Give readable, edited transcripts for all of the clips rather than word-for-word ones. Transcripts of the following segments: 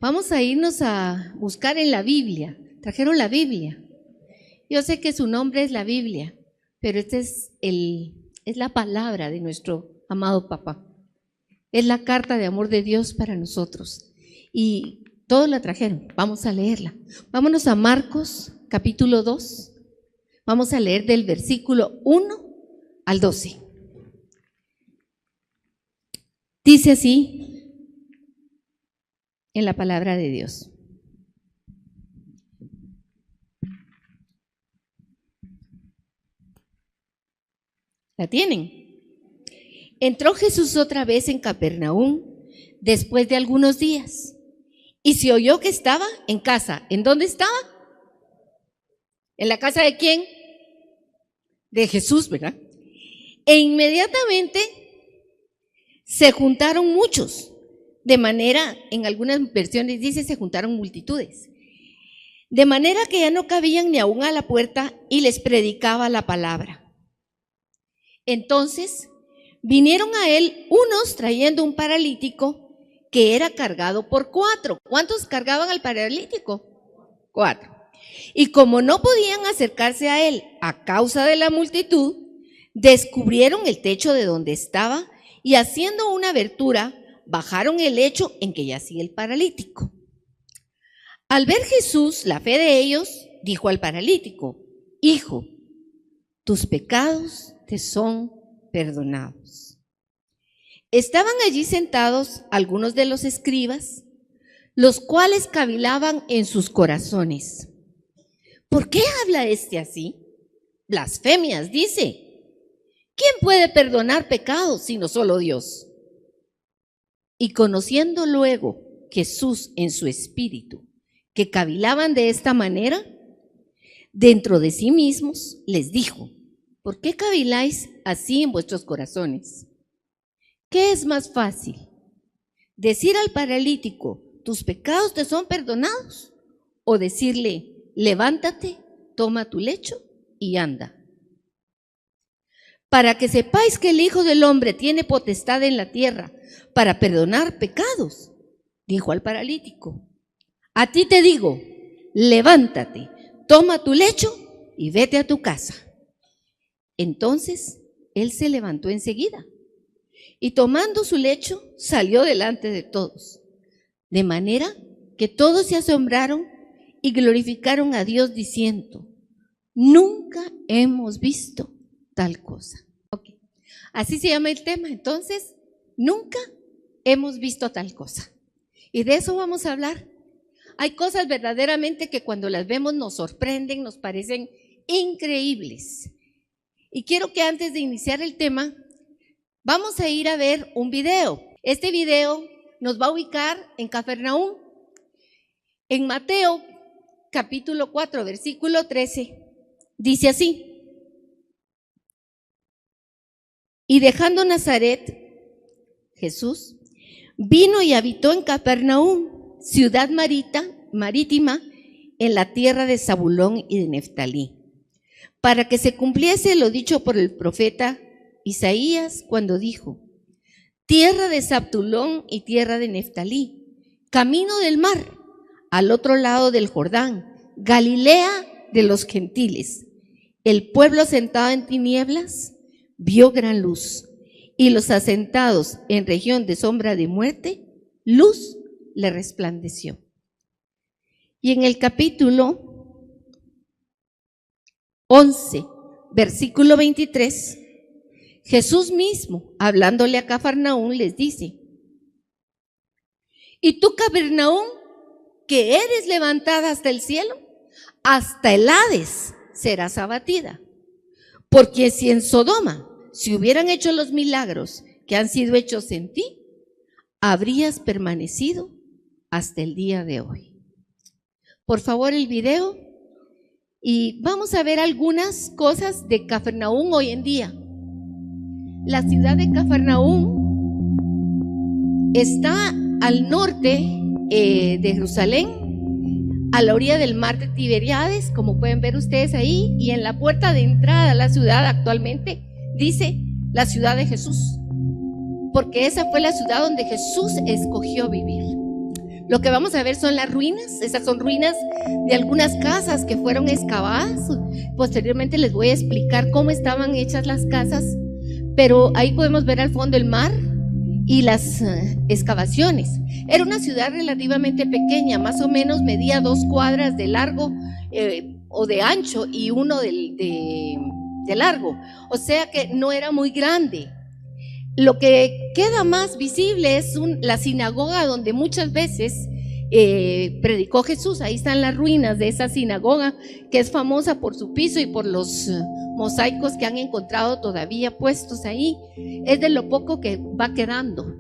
Vamos a irnos a buscar en la Biblia. Trajeron la Biblia. Yo sé que su nombre es la Biblia, pero esta es la palabra de nuestro amado papá. Es la carta de amor de Dios para nosotros. Y todos la trajeron. Vamos a leerla. Vámonos a Marcos, capítulo 2. Vamos a leer del versículo 1 al 12. Dice así en la palabra de Dios. ¿La tienen? Entró Jesús otra vez en Capernaum después de algunos días y se oyó que estaba en casa. ¿En dónde estaba? ¿En la casa de quién? De Jesús, ¿verdad? E inmediatamente se juntaron muchos, de manera, en algunas versiones dice, se juntaron multitudes, de manera que ya no cabían ni aún a la puerta y les predicaba la palabra. Entonces vinieron a él unos trayendo un paralítico que era cargado por 4. ¿Cuántos cargaban al paralítico? 4. Y como no podían acercarse a él a causa de la multitud, descubrieron el techo de donde estaba y haciendo una abertura, bajaron el lecho en que yacía el paralítico. Al ver Jesús la fe de ellos, dijo al paralítico: Hijo, tus pecados te son perdonados. Estaban allí sentados algunos de los escribas, los cuales cavilaban en sus corazones: ¿por qué habla este así? Blasfemias dice. ¿Quién puede perdonar pecados sino solo Dios? Y conociendo luego Jesús en su espíritu que cavilaban de esta manera, dentro de sí mismos les dijo: ¿por qué caviláis así en vuestros corazones? ¿Qué es más fácil? ¿Decir al paralítico, tus pecados te son perdonados? ¿O decirle, levántate, toma tu lecho y anda? Para que sepáis que el Hijo del Hombre tiene potestad en la tierra para perdonar pecados, dijo al paralítico: a ti te digo, levántate, toma tu lecho y vete a tu casa. Entonces él se levantó enseguida y tomando su lecho salió delante de todos, de manera que todos se asombraron y glorificaron a Dios diciendo: nunca hemos visto tal cosa. Okay. Así se llama el tema. Entonces, nunca hemos visto tal cosa. Y de eso vamos a hablar. Hay cosas verdaderamente que cuando las vemos nos sorprenden, nos parecen increíbles. Y quiero que antes de iniciar el tema, vamos a ir a ver un video. Este video nos va a ubicar en Capernaum. En Mateo, capítulo 4, versículo 13, dice así: y dejando Nazaret, Jesús vino y habitó en Capernaum, ciudad marítima, en la tierra de Zabulón y de Neftalí, para que se cumpliese lo dicho por el profeta Isaías cuando dijo: tierra de Zabulón y tierra de Neftalí, camino del mar, al otro lado del Jordán, Galilea de los gentiles. El pueblo sentado en tinieblas vio gran luz, y los asentados en región de sombra de muerte, luz le resplandeció. Y en el capítulo 11, versículo 23, Jesús mismo, hablándole a Cafarnaúm, les dice: ¿y tú, Capernaúm, que eres levantada hasta el cielo? Hasta el Hades serás abatida. Porque si en Sodoma se hubieran hecho los milagros que han sido hechos en ti, habrías permanecido hasta el día de hoy. Por favor, el video. Y vamos a ver algunas cosas de Cafarnaúm hoy en día. La ciudad de Cafarnaúm está al norte de Jerusalén, a la orilla del mar de Tiberíades, como pueden ver ustedes ahí, y en la puerta de entrada a la ciudad actualmente dice la ciudad de Jesús, porque esa fue la ciudad donde Jesús escogió vivir. Lo que vamos a ver son las ruinas. Esas son ruinas de algunas casas que fueron excavadas. Posteriormente les voy a explicar cómo estaban hechas las casas, pero ahí podemos ver al fondo el mar y las excavaciones. Era una ciudad relativamente pequeña, más o menos medía 2 cuadras de largo o de ancho y 1 de largo, o sea que no era muy grande. Lo que queda más visible es la sinagoga donde muchas veces predicó Jesús. Ahí están las ruinas de esa sinagoga, que es famosa por su piso y por los mosaicos que han encontrado todavía puestos ahí. Es de lo poco que va quedando.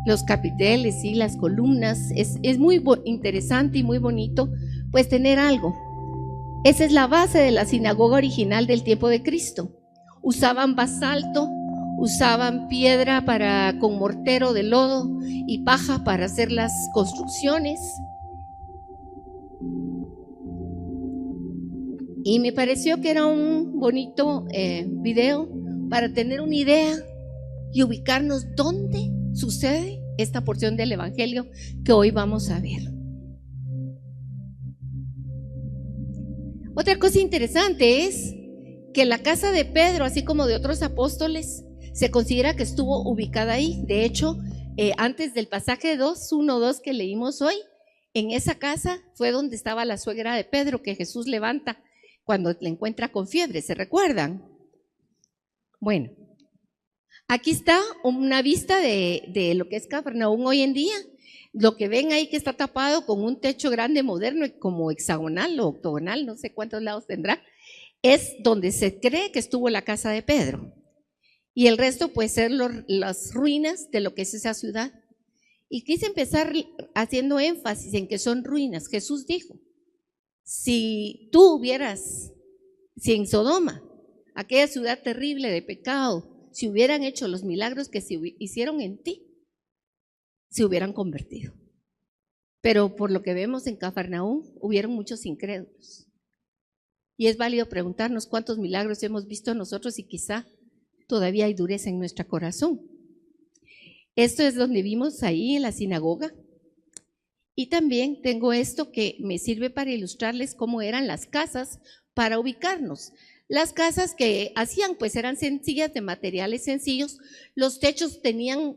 Los capiteles y las columnas, es muy interesante y muy bonito pues tener algo. Esa es la base de la sinagoga original del tiempo de Cristo. Usaban basalto, usaban piedra con mortero de lodo y paja para hacer las construcciones. Y me pareció que era un bonito video para tener una idea y ubicarnos dónde sucede esta porción del Evangelio que hoy vamos a ver. Otra cosa interesante es que la casa de Pedro, así como de otros apóstoles, se considera que estuvo ubicada ahí. De hecho, antes del pasaje 1:2 que leímos hoy, en esa casa fue donde estaba la suegra de Pedro, que Jesús levanta cuando le encuentra con fiebre, ¿se recuerdan? Bueno, aquí está una vista de lo que es Cafarnaúm hoy en día. Lo que ven ahí que está tapado con un techo grande, moderno, como hexagonal o octogonal, no sé cuántos lados tendrá, es donde se cree que estuvo la casa de Pedro. Y el resto puede ser las ruinas de lo que es esa ciudad. Y quise empezar haciendo énfasis en que son ruinas. Jesús dijo, si en Sodoma, aquella ciudad terrible de pecado, si hubieran hecho los milagros que se hicieron en ti, se hubieran convertido. Pero por lo que vemos en Cafarnaúm, hubieron muchos incrédulos. Y es válido preguntarnos cuántos milagros hemos visto nosotros y quizá todavía hay dureza en nuestro corazón. Esto es donde vimos ahí en la sinagoga. Y también tengo esto que me sirve para ilustrarles cómo eran las casas para ubicarnos. Las casas que hacían pues eran sencillas, de materiales sencillos. Los techos tenían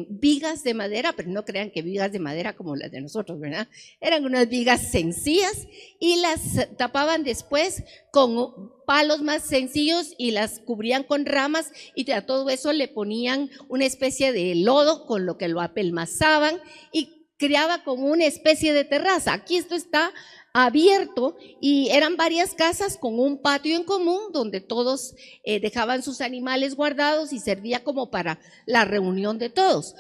vigas de madera, pero no crean que vigas de madera como las de nosotros, ¿verdad? Eran unas vigas sencillas y las tapaban después con palos más sencillos y las cubrían con ramas, y a todo eso le ponían una especie de lodo con lo que lo apelmazaban y creaba como una especie de terraza. Aquí esto está abierto y eran varias casas con un patio en común donde todos dejaban sus animales guardados y servía como para la reunión de todos.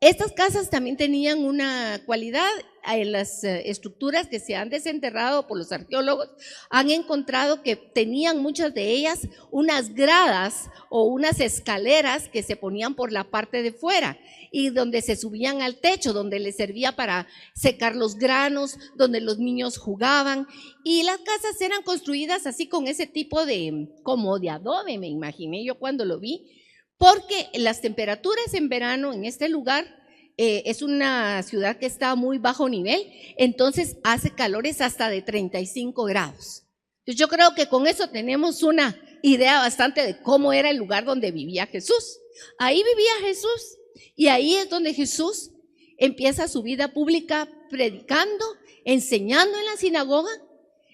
Estas casas también tenían una cualidad. En las estructuras que se han desenterrado por los arqueólogos han encontrado que tenían muchas de ellas unas gradas o unas escaleras que se ponían por la parte de fuera y donde se subían al techo, donde les servía para secar los granos, donde los niños jugaban, y las casas eran construidas así con ese tipo como de adobe, me imaginé yo cuando lo vi, porque las temperaturas en verano en este lugar es una ciudad que está a muy bajo nivel, entonces hace calores hasta de 35 grados. Entonces yo creo que con eso tenemos una idea bastante de cómo era el lugar donde vivía Jesús. Ahí vivía Jesús y ahí es donde Jesús empieza su vida pública predicando, enseñando en la sinagoga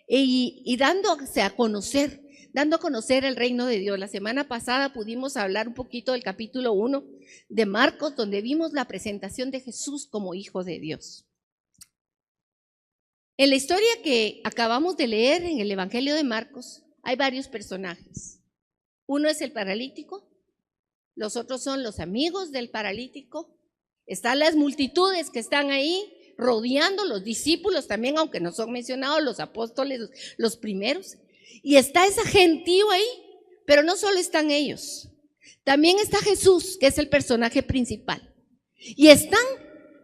y dándose a conocer, dando a conocer el reino de Dios. La semana pasada pudimos hablar un poquito del capítulo 1 de Marcos, donde vimos la presentación de Jesús como Hijo de Dios. En la historia que acabamos de leer en el Evangelio de Marcos, hay varios personajes. Uno es el paralítico, los otros son los amigos del paralítico, están las multitudes que están ahí rodeando, los discípulos también, aunque no son mencionados, los apóstoles, los primeros. Y está ese gentío ahí, pero no solo están ellos, también está Jesús, que es el personaje principal. Y están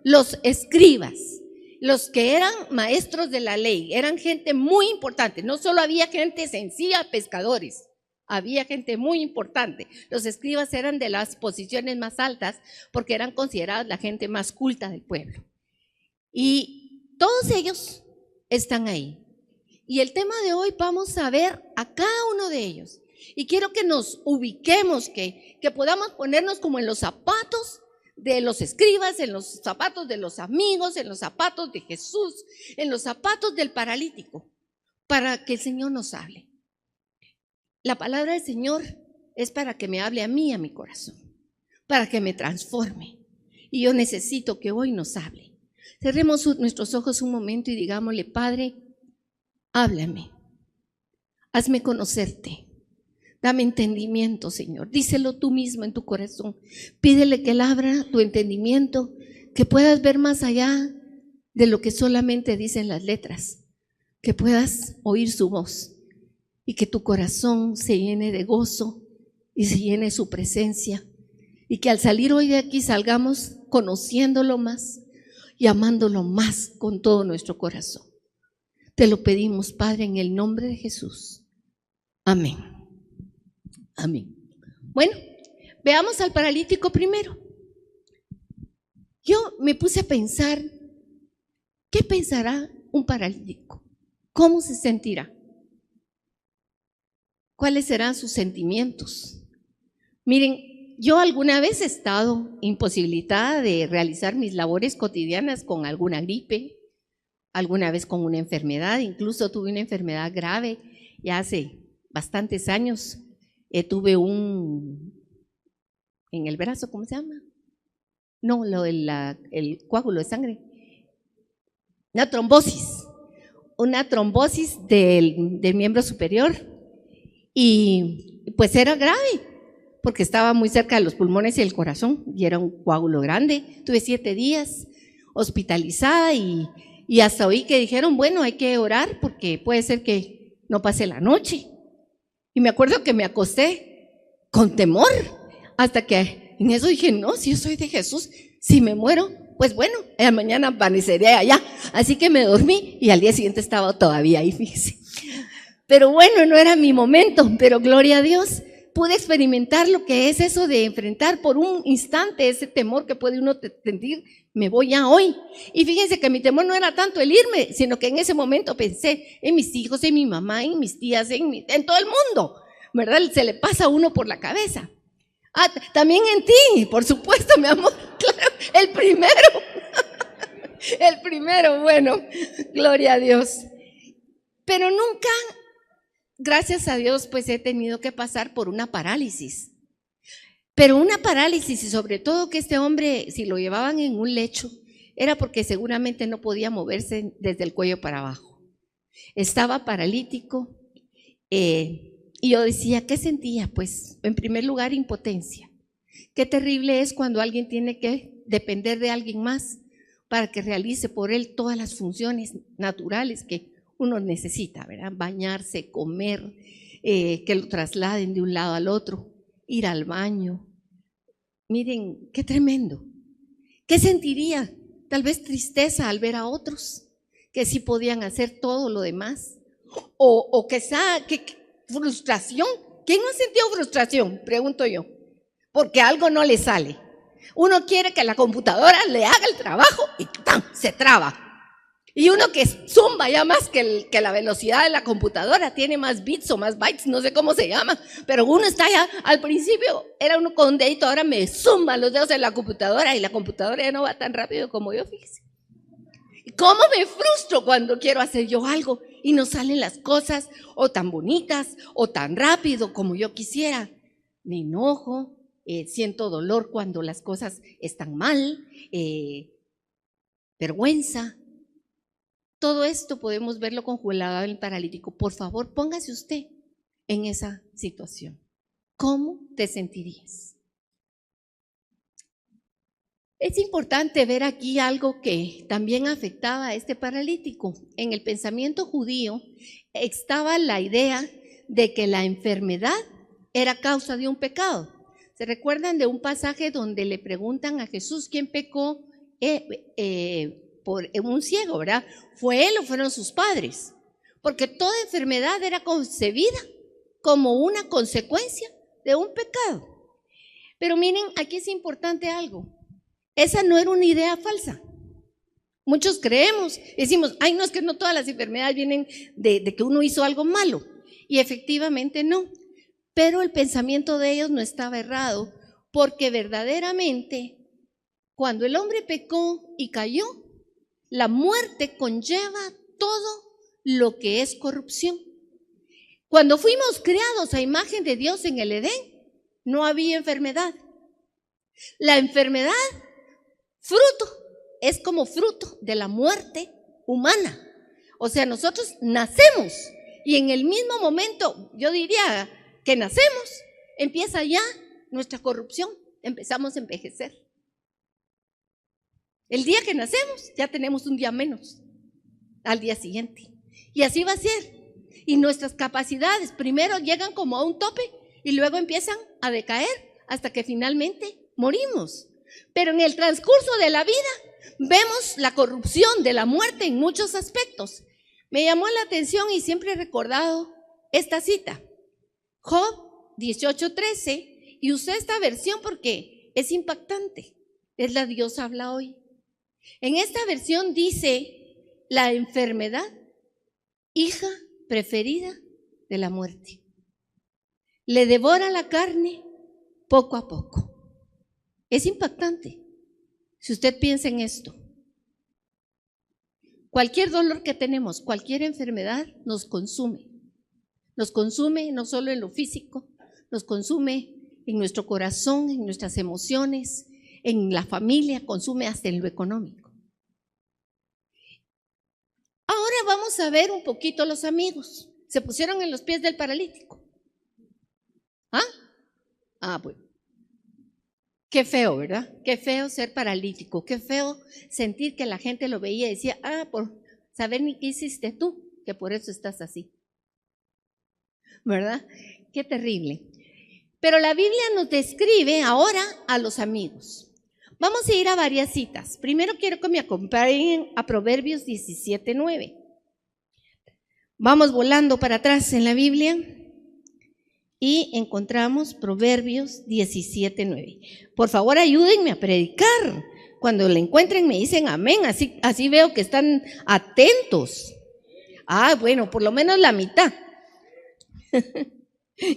los escribas, los que eran maestros de la ley, eran gente muy importante. No solo había gente sencilla, pescadores, había gente muy importante. Los escribas eran de las posiciones más altas porque eran considerados la gente más culta del pueblo. Y todos ellos están ahí. Y el tema de hoy vamos a ver a cada uno de ellos. Y quiero que nos ubiquemos, que podamos ponernos como en los zapatos de los escribas, en los zapatos de los amigos, en los zapatos de Jesús, en los zapatos del paralítico, para que el Señor nos hable. La palabra del Señor es para que me hable a mí, a mi corazón, para que me transforme. Y yo necesito que hoy nos hable. Cerremos nuestros ojos un momento y digámosle: Padre, háblame, hazme conocerte, dame entendimiento, Señor. Díselo tú mismo en tu corazón. Pídele que Él abra tu entendimiento, que puedas ver más allá de lo que solamente dicen las letras, que puedas oír su voz y que tu corazón se llene de gozo y se llene de su presencia, y que al salir hoy de aquí salgamos conociéndolo más y amándolo más con todo nuestro corazón. Te lo pedimos, Padre, en el nombre de Jesús. Amén. Amén. Bueno, veamos al paralítico primero. Yo me puse a pensar, ¿qué pensará un paralítico? ¿Cómo se sentirá? ¿Cuáles serán sus sentimientos? Miren, yo alguna vez he estado imposibilitada de realizar mis labores cotidianas con alguna gripe, alguna vez con una enfermedad. Incluso tuve una enfermedad grave ya hace bastantes años. Tuve en el brazo, ¿cómo se llama? No, el coágulo de sangre. Una trombosis del miembro superior, y pues era grave porque estaba muy cerca de los pulmones y el corazón y era un coágulo grande. Tuve 7 días hospitalizada y hasta oí que dijeron, bueno, hay que orar porque puede ser que no pase la noche. Y me acuerdo que me acosté con temor, hasta que en eso dije, no, si yo soy de Jesús, si me muero, pues bueno, mañana amaneceré allá. Así que me dormí y al día siguiente estaba todavía ahí, fíjese. Pero bueno, no era mi momento, pero gloria a Dios, pude experimentar lo que es eso de enfrentar por un instante ese temor que puede uno sentir. Me voy ya hoy. Y fíjense que mi temor no era tanto el irme, sino que en ese momento pensé en mis hijos, en mi mamá, en mis tías, en todo el mundo, ¿verdad? Se le pasa a uno por la cabeza. También en ti, por supuesto, mi amor, claro, el primero, bueno, gloria a Dios. Pero nunca, gracias a Dios, pues he tenido que pasar por una parálisis. Pero una parálisis, y sobre todo que este hombre, si lo llevaban en un lecho, era porque seguramente no podía moverse desde el cuello para abajo. Estaba paralítico, y yo decía, ¿qué sentía? Pues, en primer lugar, impotencia. Qué terrible es cuando alguien tiene que depender de alguien más para que realice por él todas las funciones naturales que uno necesita, ¿verdad? Bañarse, comer, que lo trasladen de un lado al otro, ir al baño. Miren, qué tremendo. ¿Qué sentiría? Tal vez tristeza al ver a otros que sí podían hacer todo lo demás. O quizá frustración. ¿Quién no ha sentido frustración? Pregunto yo. Porque algo no le sale. Uno quiere que la computadora le haga el trabajo y ¡tam!, se traba. Y uno que zumba ya más que la velocidad de la computadora, tiene más bits o más bytes, no sé cómo se llama, pero uno está ya, al principio era uno con un dedito, ahora me zumba los dedos en la computadora y la computadora ya no va tan rápido como yo, fíjese. ¿Cómo me frustro cuando quiero hacer yo algo y no salen las cosas o tan bonitas o tan rápido como yo quisiera? Me enojo, siento dolor cuando las cosas están mal, vergüenza. Todo esto podemos verlo conjugalado en el paralítico. Por favor, póngase usted en esa situación. ¿Cómo te sentirías? Es importante ver aquí algo que también afectaba a este paralítico. En el pensamiento judío estaba la idea de que la enfermedad era causa de un pecado. ¿Se recuerdan de un pasaje donde le preguntan a Jesús quién pecó por un ciego, ¿verdad? ¿Fue él o fueron sus padres? Porque toda enfermedad era concebida como una consecuencia de un pecado. Pero miren, aquí es importante algo. Esa no era una idea falsa. Muchos creemos, decimos, ay, no, es que no todas las enfermedades vienen de que uno hizo algo malo. Y efectivamente no. Pero el pensamiento de ellos no estaba errado, porque verdaderamente cuando el hombre pecó y cayó, la muerte conlleva todo lo que es corrupción. Cuando fuimos creados a imagen de Dios en el Edén, no había enfermedad. La enfermedad, es como fruto de la muerte humana. O sea, nosotros nacemos y en el mismo momento, yo diría que nacemos, empieza ya nuestra corrupción, empezamos a envejecer. El día que nacemos ya tenemos un día menos al día siguiente. Y así va a ser. Y nuestras capacidades primero llegan como a un tope y luego empiezan a decaer hasta que finalmente morimos. Pero en el transcurso de la vida vemos la corrupción de la muerte en muchos aspectos. Me llamó la atención y siempre he recordado esta cita. Job 18:13, y usé esta versión porque es impactante. Es la Dios habla hoy. En esta versión dice: la enfermedad, hija preferida de la muerte, le devora la carne poco a poco. Es impactante. Si usted piensa en esto, cualquier dolor que tenemos, cualquier enfermedad nos consume no solo en lo físico, nos consume en nuestro corazón, en nuestras emociones, en la familia, consume hasta en lo económico. Ahora vamos a ver un poquito los amigos. Se pusieron en los pies del paralítico. Bueno. Qué feo, ¿verdad? Qué feo ser paralítico, qué feo sentir que la gente lo veía y decía, por saber ni qué hiciste tú, que por eso estás así. ¿Verdad? Qué terrible. Pero la Biblia nos describe ahora a los amigos. Vamos a ir a varias citas. Primero quiero que me acompañen a Proverbios 17:9. Vamos volando para atrás en la Biblia y encontramos Proverbios 17:9. Por favor, ayúdenme a predicar. Cuando la encuentren me dicen amén, así veo que están atentos. Bueno, por lo menos la mitad.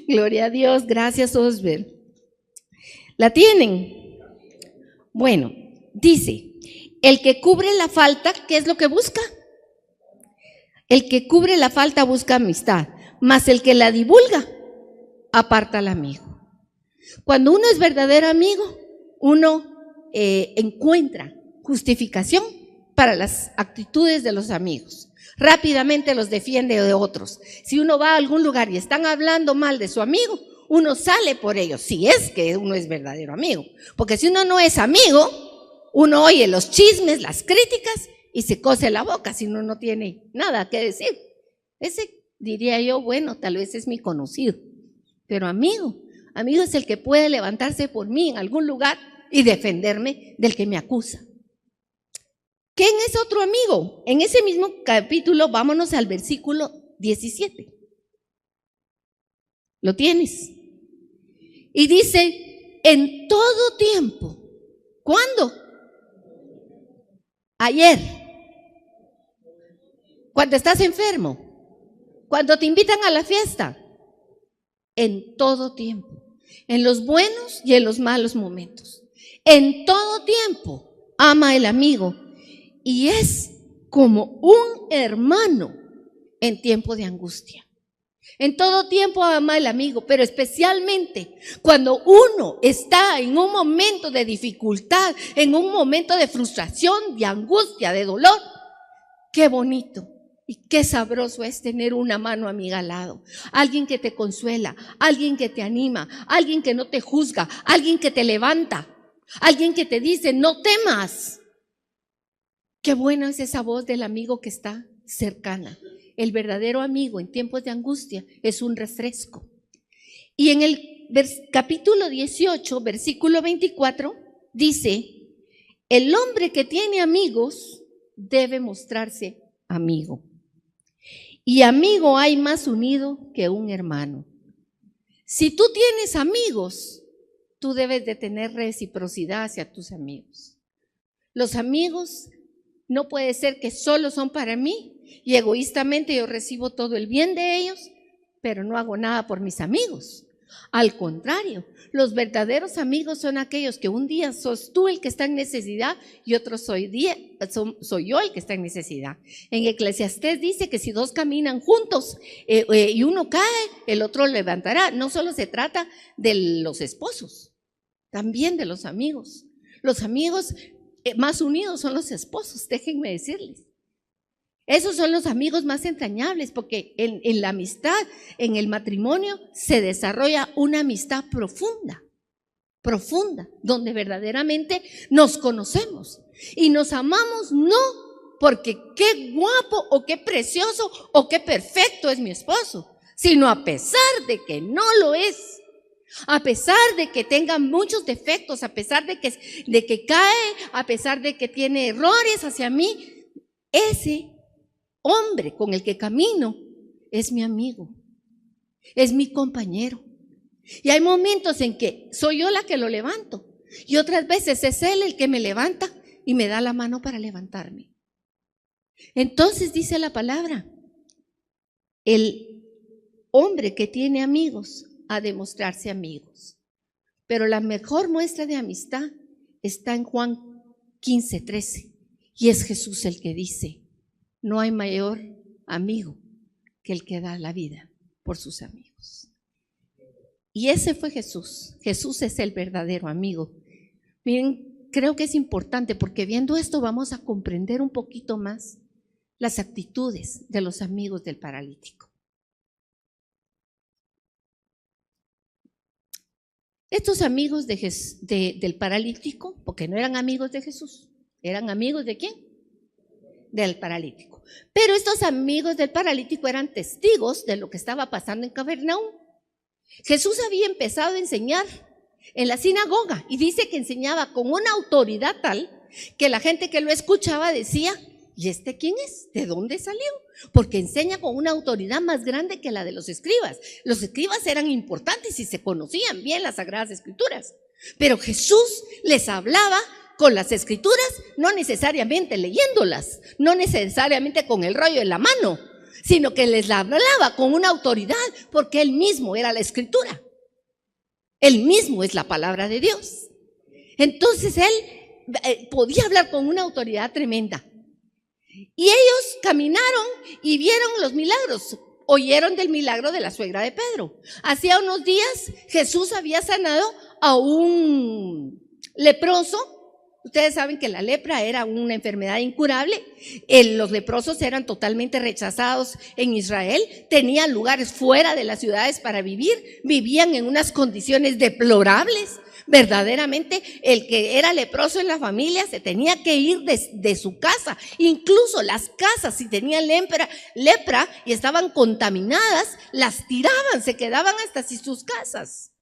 Gloria a Dios, gracias Osber. ¿La tienen? Bueno, dice, el que cubre la falta, ¿qué es lo que busca? El que cubre la falta busca amistad, mas el que la divulga aparta al amigo. Cuando uno es verdadero amigo, uno encuentra justificación para las actitudes de los amigos. Rápidamente los defiende de otros. Si uno va a algún lugar y están hablando mal de su amigo, uno sale por ellos, si es que uno es verdadero amigo. Porque si uno no es amigo, uno oye los chismes, las críticas y se cose la boca si uno no tiene nada que decir. Ese diría yo, bueno, tal vez es mi conocido. Pero amigo es el que puede levantarse por mí en algún lugar y defenderme del que me acusa. ¿Quién es otro amigo? En ese mismo capítulo, vámonos al versículo 17. ¿Lo tienes? Y dice, en todo tiempo. ¿Cuándo? Ayer. Cuando estás enfermo. Cuando te invitan a la fiesta. En todo tiempo. En los buenos y en los malos momentos. En todo tiempo ama el amigo. Y es como un hermano en tiempo de angustia. En todo tiempo ama el amigo, pero especialmente cuando uno está en un momento de dificultad, en un momento de frustración, de angustia, de dolor. Qué bonito y qué sabroso es tener una mano amiga al lado. Alguien que te consuela, alguien que te anima, alguien que no te juzga, alguien que te levanta, alguien que te dice, no temas. Qué buena es esa voz del amigo que está cercana. El verdadero amigo en tiempos de angustia es un refresco. Y en el capítulo 18, versículo 24, dice, el hombre que tiene amigos debe mostrarse amigo. Y amigo hay más unido que un hermano. Si tú tienes amigos, tú debes de tener reciprocidad hacia tus amigos. Los amigos No puede ser que solo son para mí y egoístamente yo recibo todo el bien de ellos, pero no hago nada por mis amigos. Al contrario, los verdaderos amigos son aquellos que un día sos tú el que está en necesidad y otro soy yo el que está en necesidad. En Eclesiastés dice que si dos caminan juntos y uno cae, el otro levantará. No solo se trata de los esposos, también de los amigos. Los amigos más unidos son los esposos, déjenme decirles. Esos son los amigos más entrañables, porque en la amistad, en el matrimonio, se desarrolla una amistad profunda, donde verdaderamente nos conocemos y nos amamos no porque qué guapo o qué precioso o qué perfecto es mi esposo, sino a pesar de que no lo es. A pesar de que tenga muchos defectos, a pesar de que cae, a pesar de que tiene errores hacia mí, ese hombre con el que camino es mi amigo, es mi compañero. Y hay momentos en que soy yo la que lo levanto y otras veces es él el que me levanta y me da la mano para levantarme. Entonces dice la palabra, el hombre que tiene amigos ha de mostrarse amigos. Pero la mejor muestra de amistad está en Juan 15:13 y es Jesús el que dice: no hay mayor amigo que el que da la vida por sus amigos. Y ese fue Jesús. Jesús es el verdadero amigo. Miren, creo que es importante porque viendo esto vamos a comprender un poquito más las actitudes de los amigos del paralítico. Estos amigos del paralítico, porque no eran amigos de Jesús, eran amigos ¿de quién? Del paralítico. Pero estos amigos del paralítico eran testigos de lo que estaba pasando en Capernaum. Jesús había empezado a enseñar en la sinagoga y dice que enseñaba con una autoridad tal que la gente que lo escuchaba decía: ¿y este quién es? ¿De dónde salió? Porque enseña con una autoridad más grande que la de los escribas. Los escribas eran importantes y se conocían bien las Sagradas Escrituras, pero Jesús les hablaba con las Escrituras, no necesariamente leyéndolas, no necesariamente con el rollo en la mano, sino que les hablaba con una autoridad, porque Él mismo era la Escritura. Él mismo es la palabra de Dios. Entonces Él podía hablar con una autoridad tremenda. Y ellos caminaron y vieron los milagros. Oyeron del milagro de la suegra de Pedro. Hacía unos días Jesús había sanado a un leproso. Ustedes saben que la lepra era una enfermedad incurable. Los leprosos eran totalmente rechazados en Israel. Tenían lugares fuera de las ciudades para vivir. Vivían en unas condiciones deplorables. Verdaderamente, el que era leproso en la familia se tenía que ir de su casa. Incluso las casas, si tenían lepra y estaban contaminadas, las tiraban, se quedaban hasta sin sus casas.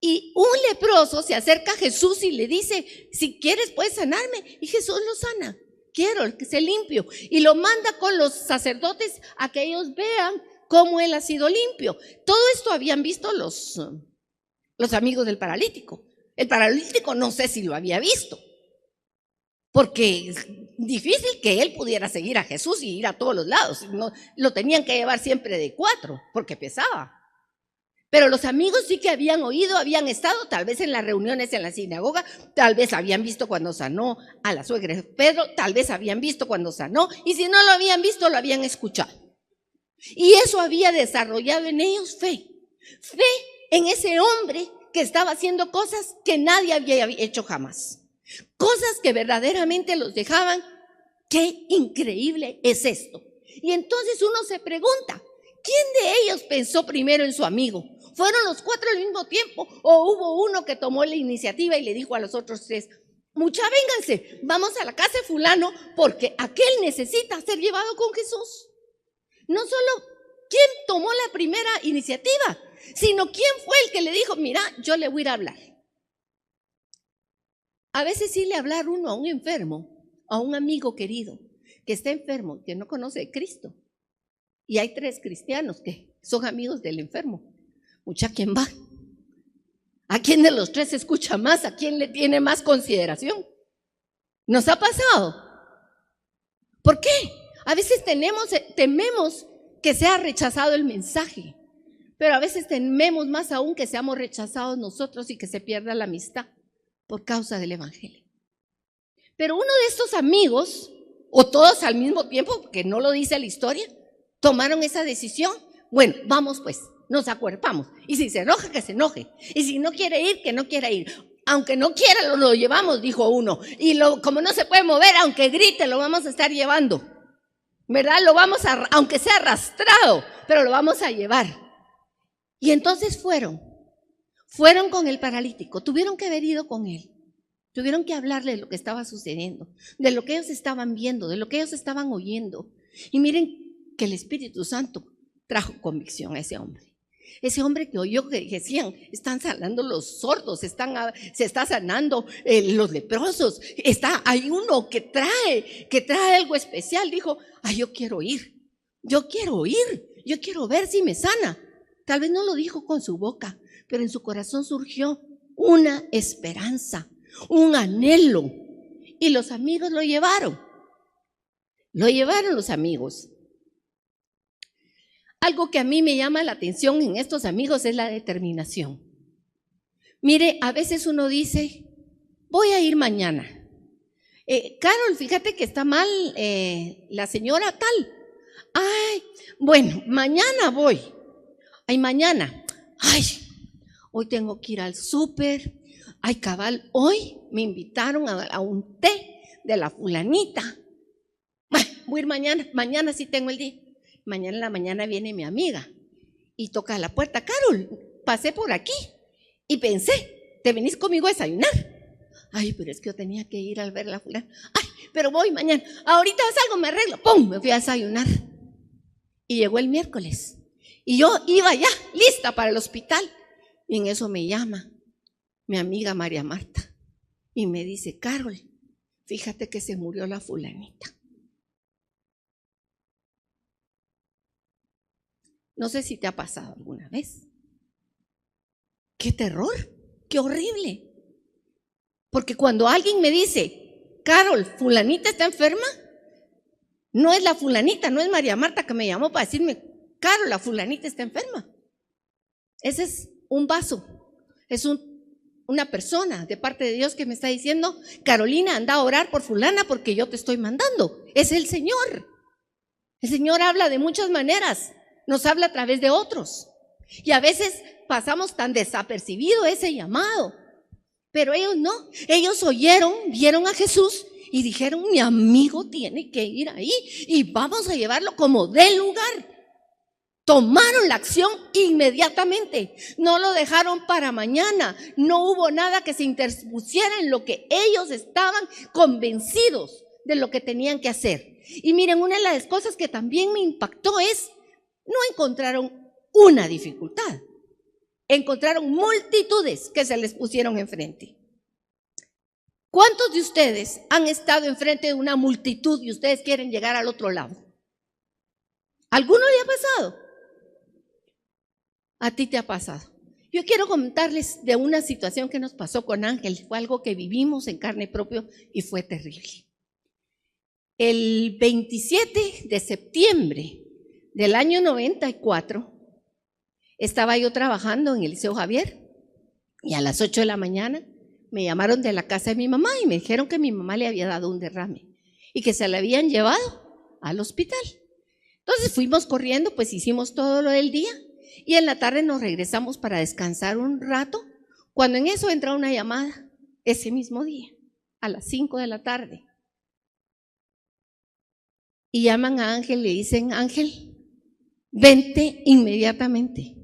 Y un leproso se acerca a Jesús y le dice: si quieres puedes sanarme. Y Jesús lo sana. Quiero que sea limpio. Y lo manda con los sacerdotes a que ellos vean cómo él ha sido limpio. Todo esto habían visto los amigos del paralítico. El paralítico no sé si lo había visto, porque es difícil que él pudiera seguir a Jesús y ir a todos los lados. No, lo tenían que llevar siempre de 4 porque pesaba. Pero los amigos sí que habían oído, habían estado tal vez en las reuniones en la sinagoga, tal vez habían visto cuando sanó a la suegra de Pedro, tal vez habían visto cuando sanó, y si no lo habían visto, lo habían escuchado. Y eso había desarrollado en ellos fe en ese hombre que estaba haciendo cosas que nadie había hecho jamás. Cosas que verdaderamente los dejaban: qué increíble es esto. Y entonces uno se pregunta: ¿quién de ellos pensó primero en su amigo? ¿Fueron los 4 al mismo tiempo? ¿O hubo uno que tomó la iniciativa y le dijo a los otros 3: mucha, vénganse, vamos a la casa de fulano porque aquel necesita ser llevado con Jesús? No solo quién tomó la primera iniciativa, sino quién fue el que le dijo: mira, yo le voy a ir a hablar. A veces irle a hablar uno a un enfermo, a un amigo querido que está enfermo, que no conoce a Cristo. Y hay 3 cristianos que son amigos del enfermo. Mucha, ¿quién va? ¿A quién de los 3 escucha más? ¿A quién le tiene más consideración? ¿Nos ha pasado? ¿Por qué? A veces tememos que sea rechazado el mensaje, pero a veces tememos más aún que seamos rechazados nosotros y que se pierda la amistad por causa del evangelio. Pero uno de estos amigos, o todos al mismo tiempo, porque no lo dice la historia, tomaron esa decisión. Bueno, vamos pues, nos acuerpamos. Y si se enoja, que se enoje. Y si no quiere ir, que no quiera ir. Aunque no quiera, lo llevamos, dijo uno. Y como no se puede mover, aunque grite, lo vamos a estar llevando. ¿Verdad? Lo vamos a, aunque sea arrastrado, pero lo vamos a llevar. Y entonces fueron con el paralítico, tuvieron que haber ido con él. Tuvieron que hablarle de lo que estaba sucediendo, de lo que ellos estaban viendo, de lo que ellos estaban oyendo. Y miren que el Espíritu Santo trajo convicción a ese hombre. Ese hombre que oyó que decían, están sanando los sordos, se está sanando los leprosos. Hay uno que trae algo especial. Dijo, yo quiero ir, yo quiero ver si me sana. Tal vez no lo dijo con su boca, pero en su corazón surgió una esperanza, un anhelo. Y los amigos lo llevaron los amigos. Algo que a mí me llama la atención en estos amigos es la determinación. Mire, a veces uno dice, voy a ir mañana. Carol, fíjate que está mal la señora tal. Ay, bueno, mañana voy. Mañana. Hoy tengo que ir al súper. Cabal, hoy me invitaron a un té de la fulanita. Voy a ir mañana sí tengo el día. Mañana en la mañana viene mi amiga y toca la puerta. Carol, pasé por aquí y pensé, ¿te venís conmigo a desayunar? Pero es que yo tenía que ir al ver a la fulana. Pero voy mañana. Ahorita salgo, me arreglo. ¡Pum! Me fui a desayunar. Y llegó el miércoles. Y yo iba ya, lista para el hospital. Y en eso me llama mi amiga María Marta. Y me dice, Carol, fíjate que se murió la fulanita. No sé si te ha pasado alguna vez. ¡Qué terror! ¡Qué horrible! Porque cuando alguien me dice, Carol, fulanita está enferma, no es la fulanita, no es María Marta que me llamó para decirme, Carol, la fulanita está enferma. Ese es un vaso, es una persona de parte de Dios que me está diciendo, Carolina, anda a orar por fulana porque yo te estoy mandando. Es el Señor. El Señor habla de muchas maneras. Nos habla a través de otros. Y a veces pasamos tan desapercibido ese llamado. Pero ellos no. Ellos vieron a Jesús y dijeron, mi amigo tiene que ir ahí y vamos a llevarlo como del lugar. Tomaron la acción inmediatamente. No lo dejaron para mañana. No hubo nada que se interpusiera en lo que ellos estaban convencidos de lo que tenían que hacer. Y miren, una de las cosas que también me impactó es, no encontraron una dificultad, encontraron multitudes que se les pusieron enfrente. ¿Cuántos de ustedes han estado enfrente de una multitud y ustedes quieren llegar al otro lado? ¿Alguno le ha pasado? A ti te ha pasado. Yo quiero comentarles de una situación que nos pasó con Ángel. Fue algo que vivimos en carne propia y fue terrible. El 27 de septiembre del año 94, estaba yo trabajando en el Liceo Javier y a las 8 de la mañana me llamaron de la casa de mi mamá y me dijeron que mi mamá le había dado un derrame y que se la habían llevado al hospital. Entonces fuimos corriendo, pues hicimos todo lo del día y en la tarde nos regresamos para descansar un rato, cuando en eso entra una llamada ese mismo día, a las 5 de la tarde. Y llaman a Ángel, le dicen, Ángel, vente inmediatamente.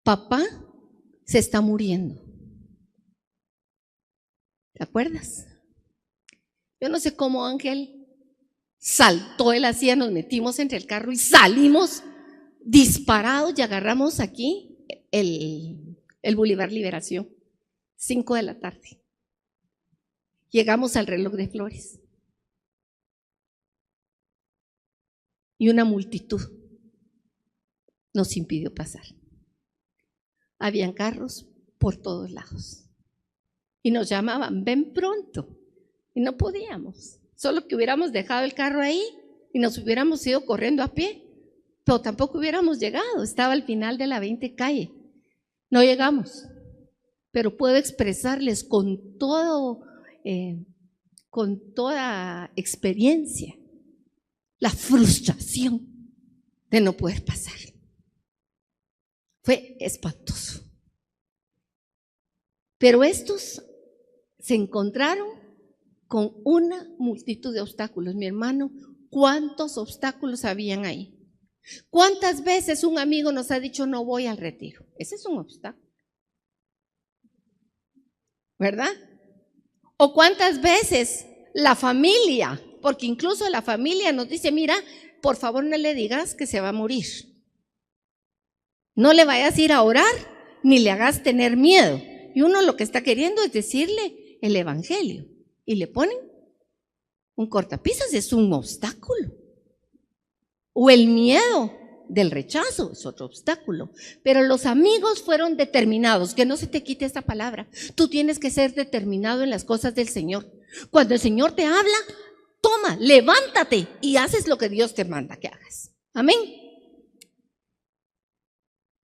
Papá se está muriendo. ¿Te acuerdas? Yo no sé cómo Ángel saltó de la silla, nos metimos entre el carro y salimos disparados y agarramos aquí el Boulevard Liberación, 5 de la tarde. Llegamos al Reloj de Flores. Y una multitud nos impidió pasar. Habían carros por todos lados. Y nos llamaban, ven pronto. Y no podíamos. solo que hubiéramos dejado el carro ahí y nos hubiéramos ido corriendo a pie, pero tampoco hubiéramos llegado. Estaba al final de la 20 calle. No llegamos, pero puedo expresarles con toda experiencia la frustración de no poder pasar. Fue espantoso. Pero estos se encontraron con una multitud de obstáculos. Mi hermano, ¿cuántos obstáculos habían ahí? ¿Cuántas veces un amigo nos ha dicho no voy al retiro? Ese es un obstáculo, ¿verdad? O cuántas veces la familia, porque incluso la familia nos dice, mira, por favor no le digas que se va a morir. No le vayas a ir a orar, ni le hagas tener miedo. Y uno lo que está queriendo es decirle el evangelio. Y le ponen un cortapisas, es un obstáculo. O el miedo del rechazo es otro obstáculo. Pero los amigos fueron determinados, que no se te quite esta palabra. Tú tienes que ser determinado en las cosas del Señor. Cuando el Señor te habla, toma, levántate y haces lo que Dios te manda que hagas. Amén.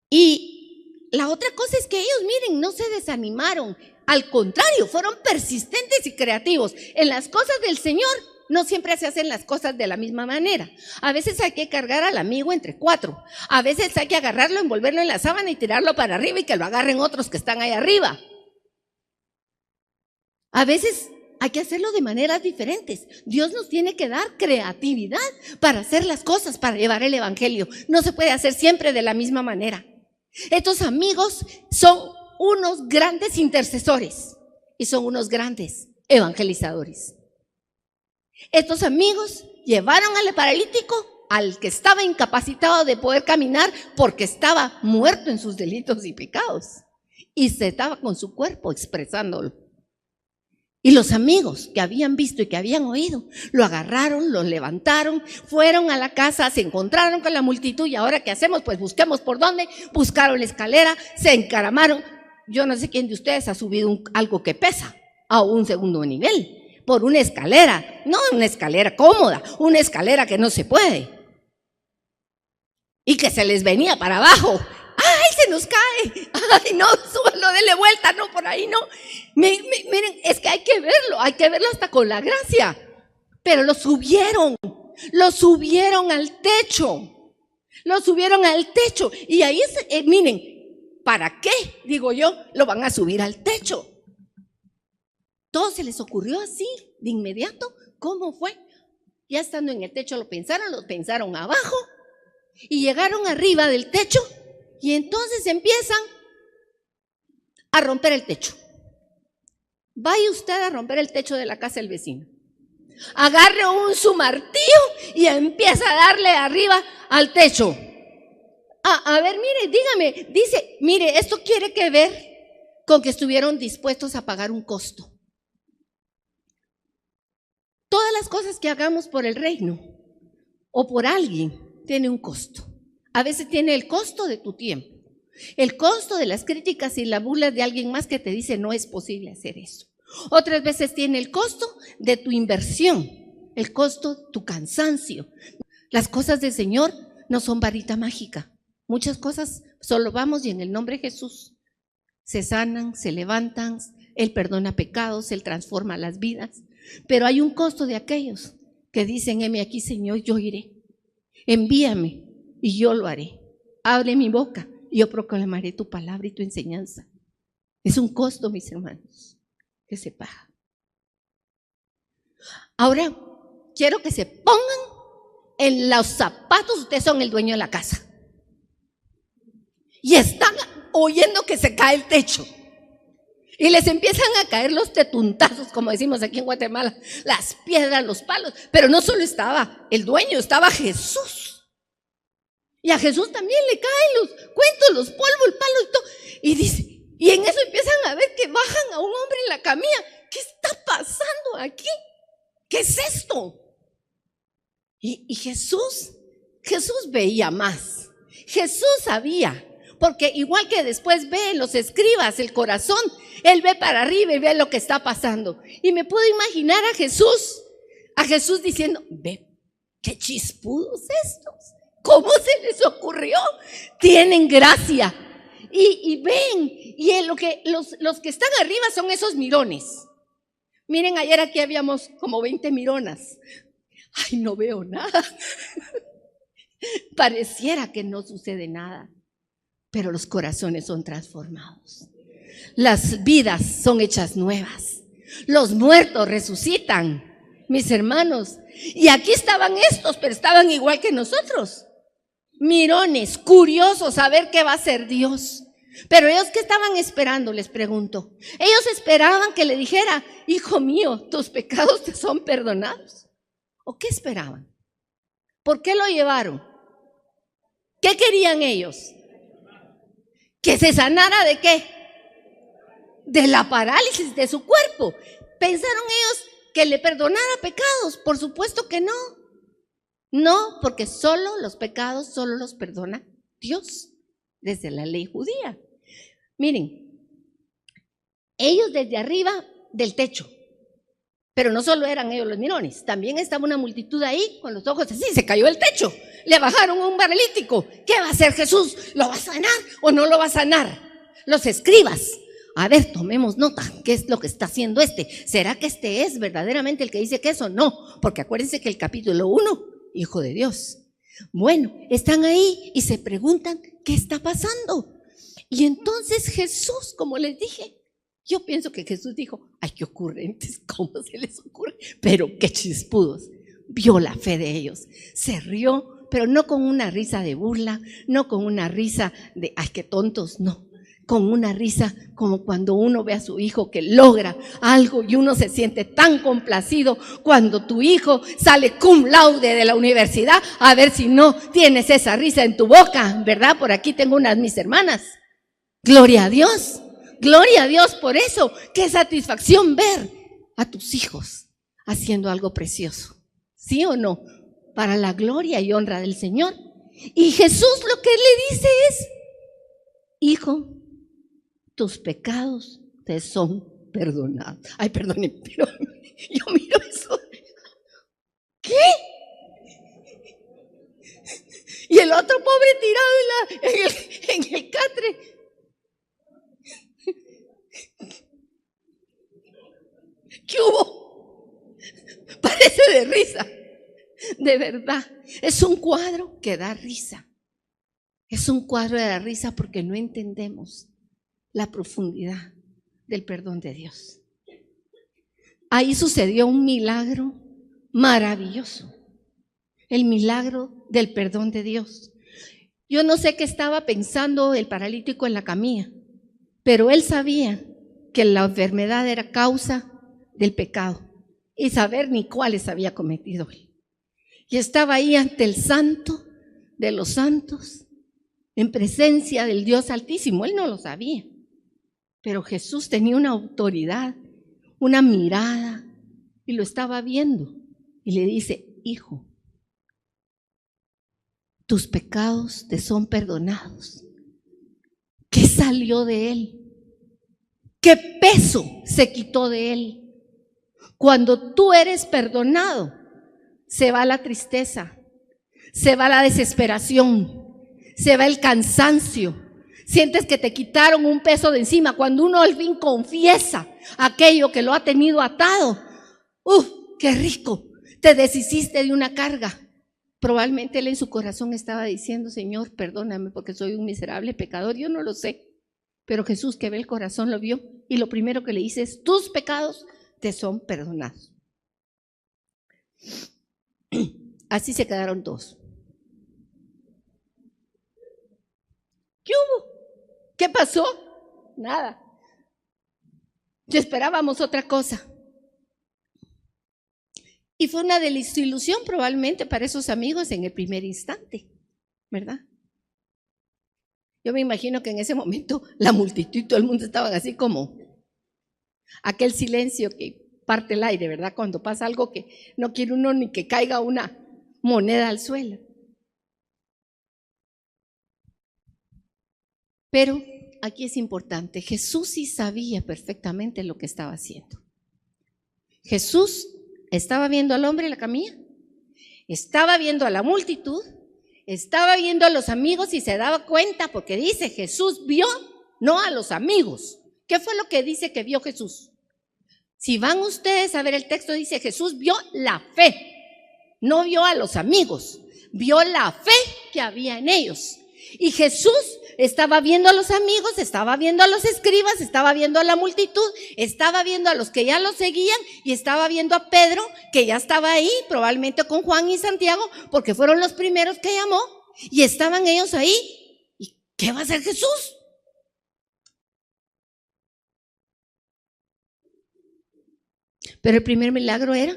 Y la otra cosa es que ellos, miren, no se desanimaron. Al contrario, fueron persistentes y creativos. En las cosas del Señor no siempre se hacen las cosas de la misma manera. A veces hay que cargar al amigo entre 4. A veces hay que agarrarlo, envolverlo en la sábana y tirarlo para arriba y que lo agarren otros que están ahí arriba. A veces hay que hacerlo de maneras diferentes. Dios nos tiene que dar creatividad para hacer las cosas, para llevar el evangelio. No se puede hacer siempre de la misma manera. Estos amigos son unos grandes intercesores y son unos grandes evangelizadores. Estos amigos llevaron al paralítico, al que estaba incapacitado de poder caminar porque estaba muerto en sus delitos y pecados, y se estaba con su cuerpo expresándolo. Y los amigos que habían visto y que habían oído, lo agarraron, lo levantaron, fueron a la casa, se encontraron con la multitud y ahora ¿qué hacemos? Pues busquemos por dónde, buscaron la escalera, se encaramaron. Yo no sé quién de ustedes ha subido algo que pesa a un segundo nivel por una escalera, no una escalera cómoda, una escalera que no se puede y que se les venía para abajo. ¡Ay, se nos cae! ¡Ay, no, súbelo, dele vuelta! No, por ahí no. Miren, es que hay que verlo hasta con la gracia. Pero lo subieron al techo. Lo subieron al techo. Y ahí, miren, ¿para qué? Digo yo, lo van a subir al techo. Todo se les ocurrió así, de inmediato. ¿Cómo fue? Ya estando en el techo lo pensaron abajo y llegaron arriba del techo. Y entonces empiezan a romper el techo. Vaya usted a romper el techo de la casa del vecino. Agarre su martillo y empieza a darle arriba al techo. A ver, mire, dígame, dice, mire, esto quiere que ver con que estuvieron dispuestos a pagar un costo. Todas las cosas que hagamos por el reino o por alguien tiene un costo. A veces tiene el costo de tu tiempo, el costo de las críticas y la burla de alguien más que te dice no es posible hacer eso. Otras veces tiene el costo de tu inversión, el costo de tu cansancio. Las cosas del Señor no son varita mágica. Muchas cosas solo vamos y en el nombre de Jesús se sanan, se levantan, Él perdona pecados, Él transforma las vidas. Pero hay un costo de aquellos que dicen, heme aquí, Señor, yo iré. Envíame. Y yo lo haré. Abre mi boca y yo proclamaré tu palabra y tu enseñanza. Es un costo, mis hermanos, que se paga. Ahora, quiero que se pongan en los zapatos. Ustedes son el dueño de la casa. Y están oyendo que se cae el techo. Y les empiezan a caer los tetuntazos, como decimos aquí en Guatemala, las piedras, los palos. Pero no solo estaba el dueño, estaba Jesús. Y a Jesús también le caen los cuentos, los polvos, el palo y todo. Y dice, y en eso empiezan a ver que bajan a un hombre en la camilla. ¿Qué está pasando aquí? ¿Qué es esto? Y Jesús veía más. Jesús sabía, porque igual que después ve en los escribas el corazón, Él ve para arriba y ve lo que está pasando. Y me puedo imaginar a Jesús a Jesús diciendo, ve, qué chispudos estos, ¿cómo se les ocurrió? Tienen gracia. Y ven, los que están arriba son esos mirones. Miren, ayer aquí habíamos como 20 mironas. Ay, no veo nada. Pareciera que no sucede nada, pero los corazones son transformados. Las vidas son hechas nuevas. Los muertos resucitan, mis hermanos. Y aquí estaban estos, pero estaban igual que nosotros. Mirones, curiosos a ver qué va a hacer Dios. Pero ellos, ¿qué estaban esperando? Les pregunto. Ellos esperaban que le dijera, hijo mío, tus pecados te son perdonados. ¿O qué esperaban? ¿Por qué lo llevaron? ¿Qué querían ellos? ¿Que se sanara de qué? De la parálisis de su cuerpo. ¿Pensaron ellos que le perdonara pecados? Por supuesto que no. No, porque solo los pecados solo los perdona Dios desde la ley judía. Miren, ellos desde arriba del techo, pero no solo eran ellos los mirones, también estaba una multitud ahí con los ojos así, se cayó el techo, le bajaron un paralítico. ¿Qué va a hacer Jesús? ¿Lo va a sanar o no lo va a sanar? Los escribas, a ver, tomemos nota, ¿qué es lo que está haciendo este? ¿Será que este es verdaderamente el que dice que eso? No, porque acuérdense que el capítulo 1, Hijo de Dios. Bueno, están ahí y se preguntan, ¿qué está pasando? Y entonces Jesús, como les dije, yo pienso que Jesús dijo, ay, qué ocurrentes, ¿cómo se les ocurre? Pero qué chispudos. Vio la fe de ellos, se rió, pero no con una risa de burla, no con una risa de, ay, qué tontos, no. Con una risa como cuando uno ve a su hijo que logra algo y uno se siente tan complacido cuando tu hijo sale cum laude de la universidad, a ver si no tienes esa risa en tu boca, ¿verdad? Por aquí tengo unas mis hermanas. Gloria a Dios por eso. Qué satisfacción ver a tus hijos haciendo algo precioso, ¿sí o no? Para la gloria y honra del Señor. Y Jesús lo que le dice es, hijo, tus pecados te son perdonados. Ay, perdónenme, pero yo miro eso. ¿Qué? Y el otro pobre tirado en el catre. ¿Qué hubo? Parece de risa. De verdad, es un cuadro que da risa. Es un cuadro de la risa porque no entendemos la profundidad del perdón de Dios. Ahí sucedió un milagro maravilloso, el milagro del perdón de Dios. Yo no sé qué estaba pensando el paralítico en la camilla, pero él sabía que la enfermedad era causa del pecado y saber ni cuáles había cometido él. Y estaba ahí ante el santo de los santos, en presencia del Dios Altísimo. Él no lo sabía. Pero Jesús tenía una autoridad, una mirada, y lo estaba viendo. Y le dice, hijo, tus pecados te son perdonados. ¿Qué salió de él? ¿Qué peso se quitó de él? Cuando tú eres perdonado, se va la tristeza, se va la desesperación, se va el cansancio. Sientes que te quitaron un peso de encima. Cuando uno al fin confiesa aquello que lo ha tenido atado, qué rico, te deshiciste de una carga. Probablemente él en su corazón estaba diciendo, Señor, perdóname porque soy un miserable pecador. Yo no lo sé, pero Jesús, que ve el corazón, lo vio y lo primero que le dice es, tus pecados te son perdonados. Así se quedaron todos. ¿Qué hubo? ¿Qué pasó? Nada. Ya esperábamos otra cosa. Y fue una desilusión probablemente para esos amigos en el primer instante, ¿verdad? Yo me imagino que en ese momento la multitud y todo el mundo estaban así como aquel silencio que parte el aire, ¿verdad? Cuando pasa algo que no quiere uno ni que caiga una moneda al suelo. Pero aquí es importante, Jesús sí sabía perfectamente lo que estaba haciendo. Jesús estaba viendo al hombre en la camilla, estaba viendo a la multitud, estaba viendo a los amigos y se daba cuenta porque dice Jesús vio, no a los amigos. ¿Qué fue lo que dice que vio Jesús? Si van ustedes a ver el texto, dice Jesús vio la fe, no vio a los amigos, vio la fe que había en ellos. Y Jesús estaba viendo a los amigos, estaba viendo a los escribas, estaba viendo a la multitud, estaba viendo a los que ya lo seguían y estaba viendo a Pedro, que ya estaba ahí, probablemente con Juan y Santiago, porque fueron los primeros que llamó, y estaban ellos ahí. ¿Y qué va a hacer Jesús? Pero el primer milagro era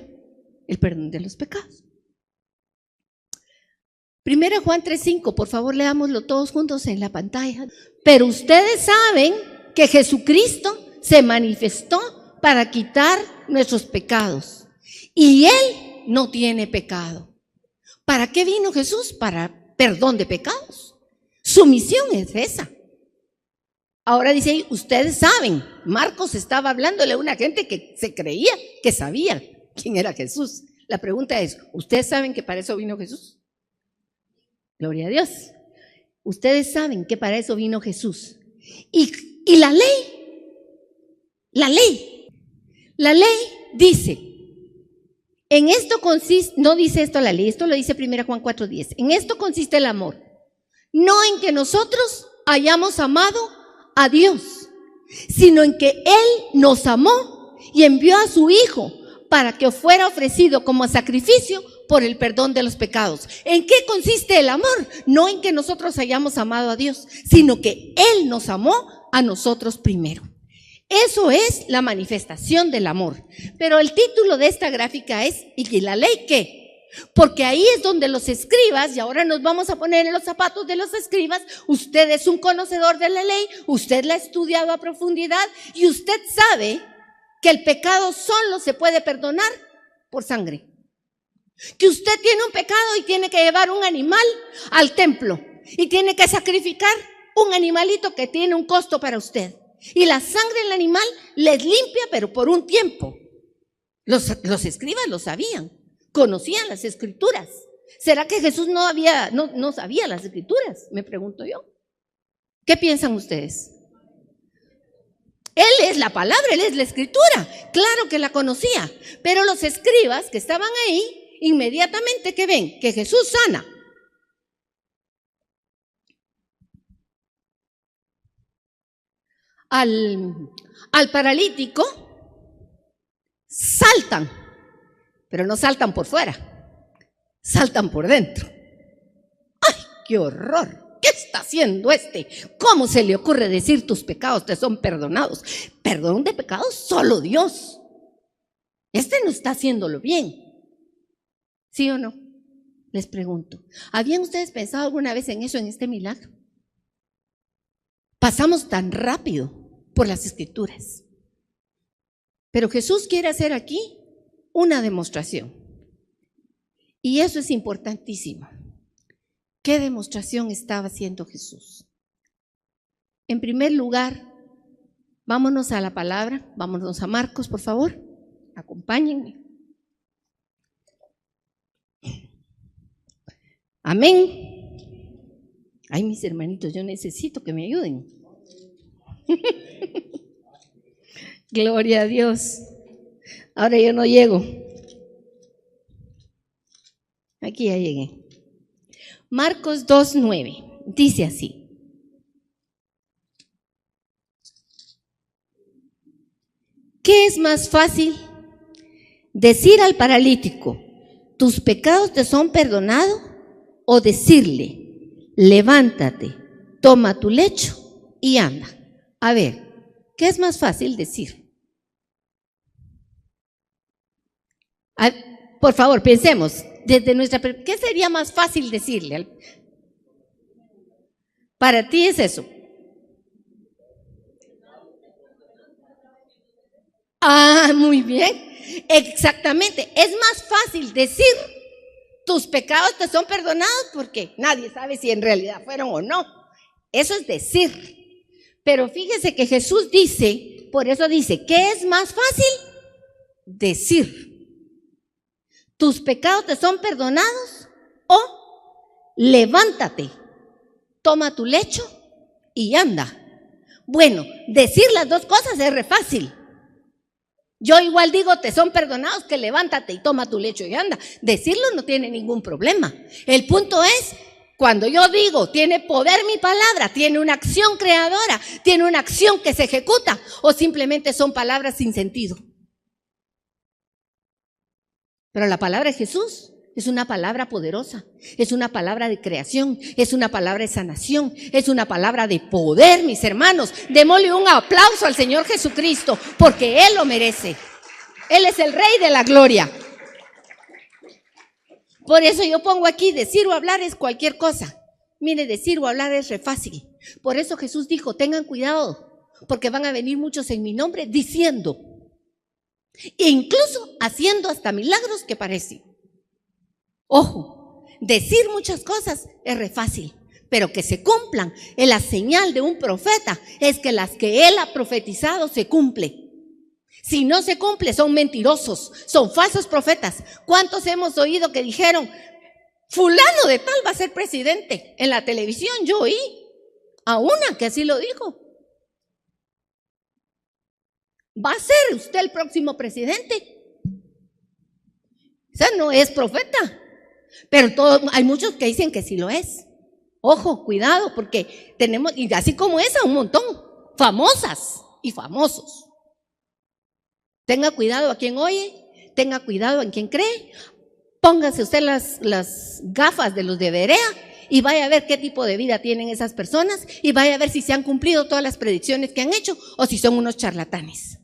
el perdón de los pecados. 1 Juan 3:5, por favor leámoslo todos juntos en la pantalla. Pero ustedes saben que Jesucristo se manifestó para quitar nuestros pecados y Él no tiene pecado. ¿Para qué vino Jesús? Para perdón de pecados. Su misión es esa. Ahora dice ahí, ustedes saben, Marcos estaba hablándole a una gente que se creía que sabía quién era Jesús. La pregunta es, ¿ustedes saben que para eso vino Jesús? Gloria a Dios. Ustedes saben que para eso vino Jesús. Y la ley dice, en esto consiste, no dice esto la ley, esto lo dice 1 Juan 4:10. En esto consiste el amor, no en que nosotros hayamos amado a Dios, sino en que Él nos amó y envió a su Hijo para que fuera ofrecido como sacrificio por el perdón de los pecados. ¿En qué consiste el amor? No en que nosotros hayamos amado a Dios, sino que Él nos amó a nosotros primero. Eso es la manifestación del amor. Pero el título de esta gráfica es ¿y la ley qué? Porque ahí es donde los escribas, y ahora nos vamos a poner en los zapatos de los escribas. Usted es un conocedor de la ley, usted la ha estudiado a profundidad y usted sabe que el pecado solo se puede perdonar por sangre. Que usted tiene un pecado y tiene que llevar un animal al templo y tiene que sacrificar un animalito que tiene un costo para usted. Y la sangre del animal les limpia, pero por un tiempo. Los escribas lo sabían, conocían las escrituras. ¿Será que Jesús no sabía las escrituras? Me pregunto yo. ¿Qué piensan ustedes? Él es la palabra, Él es la escritura. Claro que la conocía, pero los escribas que estaban ahí, inmediatamente que ven que Jesús sana, al paralítico, saltan, pero no saltan por fuera, saltan por dentro. ¡Ay, qué horror! ¿Qué está haciendo este? ¿Cómo se le ocurre decir tus pecados te son perdonados? Perdón de pecados solo Dios. Este no está haciéndolo bien. ¿Sí o no? Les pregunto. ¿Habían ustedes pensado alguna vez en eso, en este milagro? Pasamos tan rápido por las escrituras. Pero Jesús quiere hacer aquí una demostración. Y eso es importantísimo. ¿Qué demostración estaba haciendo Jesús? En primer lugar, vámonos a la palabra, vámonos a Marcos, por favor. Acompáñenme. Amén. Ay, mis hermanitos, yo necesito que me ayuden. Gloria a Dios. Ahora yo no llego. Aquí ya llegué. Marcos 2:9 dice así: ¿qué es más fácil? Decir al paralítico, tus pecados te son perdonados, o decirle, levántate, toma tu lecho y anda. A ver, ¿qué es más fácil decir? Por favor, pensemos, desde nuestra perspectiva, ¿qué sería más fácil decirle? Para ti es eso. Ah, muy bien. Exactamente. Es más fácil decir tus pecados te son perdonados porque nadie sabe si en realidad fueron o no. Eso es decir. Pero fíjese que Jesús dice, por eso dice, ¿qué es más fácil? Decir. ¿tus pecados te son perdonados? O levántate, toma tu lecho y anda. Bueno, decir las dos cosas es re fácil. Yo igual digo, te son perdonados, que levántate y toma tu lecho y anda. Decirlo no tiene ningún problema. El punto es, cuando yo digo, tiene poder mi palabra, tiene una acción creadora, tiene una acción que se ejecuta, o simplemente son palabras sin sentido. Pero la palabra de Jesús es una palabra poderosa, es una palabra de creación, es una palabra de sanación, es una palabra de poder, mis hermanos. Démosle un aplauso al Señor Jesucristo, porque Él lo merece. Él es el Rey de la gloria. Por eso yo pongo aquí, decir o hablar es cualquier cosa. Mire, decir o hablar es re fácil. Por eso Jesús dijo, tengan cuidado, porque van a venir muchos en mi nombre diciendo, e incluso haciendo hasta milagros que parecen. Ojo, decir muchas cosas es re fácil, pero que se cumplan. En la señal de un profeta es que las que él ha profetizado se cumple. Si no se cumple, son mentirosos, son falsos profetas. ¿Cuántos hemos oído que dijeron, fulano de tal va a ser presidente? En la televisión yo oí a una que así lo dijo. ¿Va a ser usted el próximo presidente? Esa no es profeta. Pero hay muchos que dicen que sí lo es. Ojo, cuidado, porque tenemos, y así como esa, un montón, famosas y famosos. Tenga cuidado a quien oye, tenga cuidado en quien cree. Póngase usted las gafas de los de Berea y vaya a ver qué tipo de vida tienen esas personas y vaya a ver si se han cumplido todas las predicciones que han hecho o si son unos charlatanes.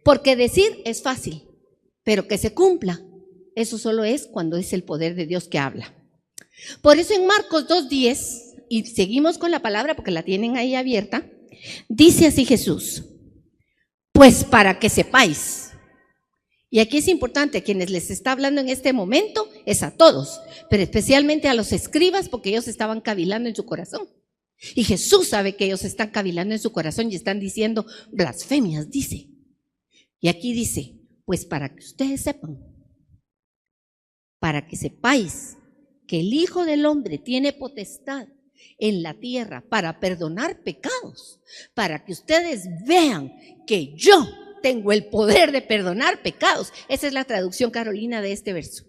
Porque decir es fácil, pero que se cumpla, eso solo es cuando es el poder de Dios que habla. Por eso en Marcos 2:10, y seguimos con la palabra porque la tienen ahí abierta, dice así Jesús, pues para que sepáis. Y aquí es importante, quienes les está hablando en este momento es a todos, pero especialmente a los escribas, porque ellos estaban cavilando en su corazón. Y Jesús sabe que ellos están cavilando en su corazón y están diciendo blasfemias, dice. Y aquí dice, pues para que ustedes sepan, para que sepáis que el Hijo del Hombre tiene potestad en la tierra para perdonar pecados, para que ustedes vean que yo tengo el poder de perdonar pecados. Esa es la traducción carolina de este verso.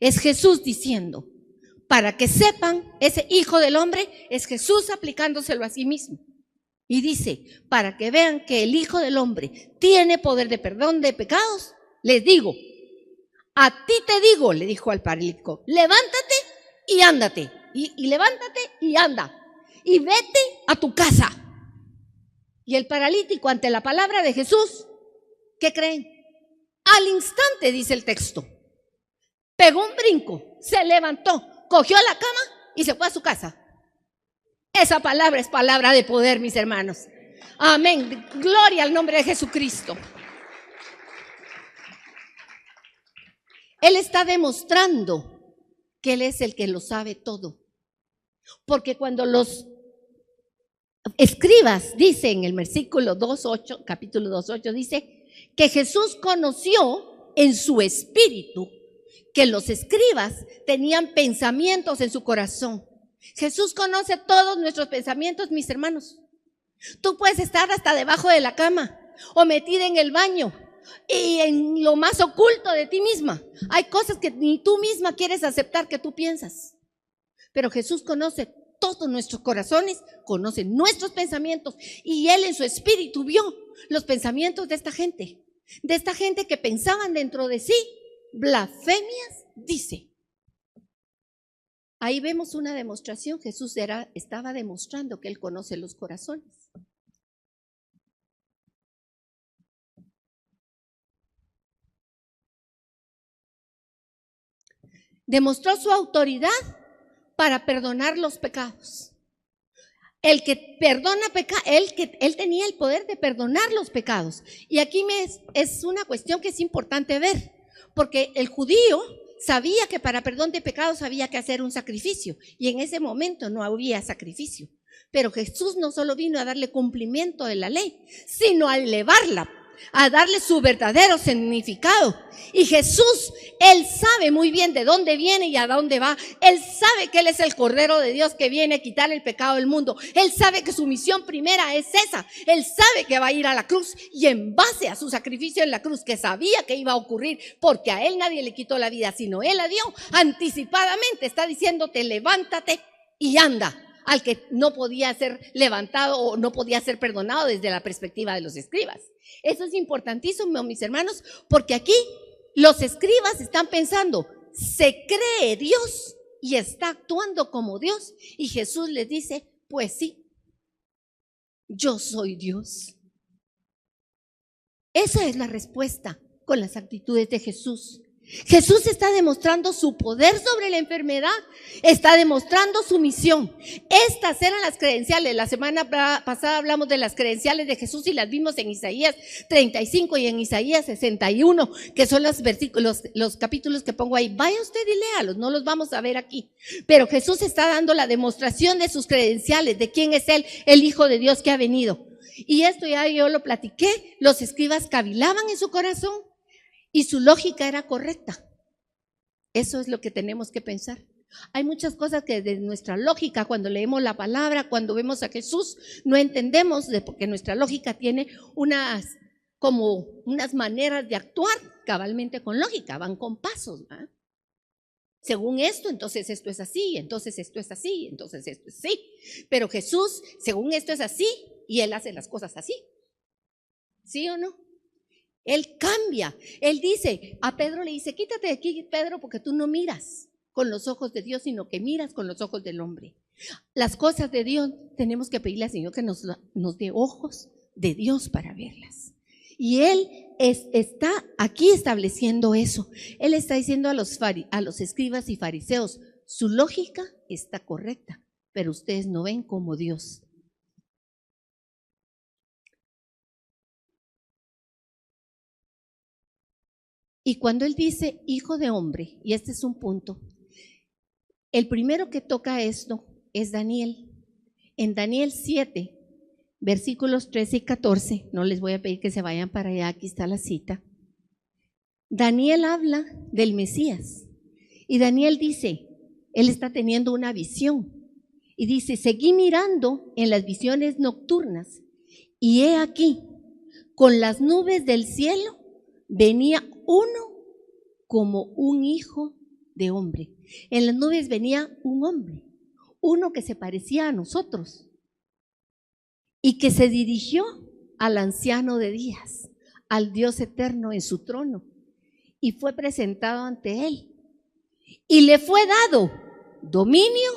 Es Jesús diciendo, para que sepan, ese Hijo del Hombre es Jesús aplicándoselo a sí mismo. Y dice, para que vean que el Hijo del Hombre tiene poder de perdón de pecados, les digo, a ti te digo, le dijo al paralítico, levántate y ándate, y levántate y anda, y vete a tu casa. Y el paralítico, ante la palabra de Jesús, ¿qué creen? Al instante, dice el texto, pegó un brinco, se levantó, cogió la cama y se fue a su casa. Esa palabra es palabra de poder, mis hermanos. Amén. Gloria al nombre de Jesucristo. Él está demostrando que Él es el que lo sabe todo. Porque cuando los escribas, dice en el versículo 2:8, capítulo 2:8, dice que Jesús conoció en su espíritu que los escribas tenían pensamientos en su corazón. Jesús conoce todos nuestros pensamientos, mis hermanos. Tú puedes estar hasta debajo de la cama o metida en el baño y en lo más oculto de ti misma. Hay cosas que ni tú misma quieres aceptar que tú piensas. Pero Jesús conoce todos nuestros corazones, conoce nuestros pensamientos y Él en su espíritu vio los pensamientos de esta gente que pensaban dentro de sí blasfemias, dice. Ahí vemos una demostración. Jesús estaba demostrando que Él conoce los corazones. Demostró su autoridad para perdonar los pecados. El que perdona pecados, él tenía el poder de perdonar los pecados. Y aquí es una cuestión que es importante ver, porque el judío sabía que para perdón de pecados había que hacer un sacrificio y en ese momento no había sacrificio. Pero Jesús no solo vino a darle cumplimiento de la ley, sino a elevarla, a darle su verdadero significado. Y Jesús, Él sabe muy bien de dónde viene y a dónde va. Él sabe que Él es el Cordero de Dios que viene a quitar el pecado del mundo. Él sabe que su misión primera es esa. Él sabe que va a ir a la cruz, y en base a su sacrificio en la cruz, que sabía que iba a ocurrir, porque a Él nadie le quitó la vida, sino Él la dio anticipadamente. Está diciéndote: levántate y anda. Al que no podía ser levantado o no podía ser perdonado desde la perspectiva de los escribas. Eso es importantísimo, mis hermanos, porque aquí los escribas están pensando: se cree Dios y está actuando como Dios. Y Jesús les dice: pues sí, yo soy Dios. Esa es la respuesta con las actitudes de Jesús. Jesús está demostrando su poder sobre la enfermedad, está demostrando su misión. Estas eran las credenciales. La semana pasada hablamos de las credenciales de Jesús y las vimos en Isaías 35 y en Isaías 61, que son los versículos, los capítulos que pongo ahí. Vaya usted y léalos, no los vamos a ver aquí. Pero Jesús está dando la demostración de sus credenciales, de quién es Él, el Hijo de Dios que ha venido. Y esto ya yo lo platiqué. Los escribas cavilaban en su corazón y su lógica era correcta. Eso es lo que tenemos que pensar. Hay muchas cosas que desde nuestra lógica, cuando leemos la palabra, cuando vemos a Jesús, no entendemos, porque nuestra lógica tiene unas maneras de actuar cabalmente con lógica, van con pasos, ¿verdad? Según esto, entonces esto es así, entonces esto es así, entonces esto es así. Pero Jesús, según esto es así, y Él hace las cosas así. ¿Sí o no? Él cambia. Él dice, a Pedro le dice: quítate de aquí, Pedro, porque tú no miras con los ojos de Dios, sino que miras con los ojos del hombre. Las cosas de Dios tenemos que pedirle al Señor que nos dé ojos de Dios para verlas. Y Él está aquí estableciendo eso. Él está diciendo a los escribas y fariseos: su lógica está correcta, pero ustedes no ven como Dios. Y cuando Él dice hijo de hombre, y este es un punto, el primero que toca esto es Daniel. En Daniel 7, versículos 13 y 14, no les voy a pedir que se vayan para allá, aquí está la cita. Daniel habla del Mesías, y Daniel dice, él está teniendo una visión, y dice: seguí mirando en las visiones nocturnas, y he aquí, con las nubes del cielo venía uno como un hijo de hombre. En las nubes venía un hombre, uno que se parecía a nosotros, y que se dirigió al anciano de días, al Dios eterno en su trono, y fue presentado ante Él. Y le fue dado dominio,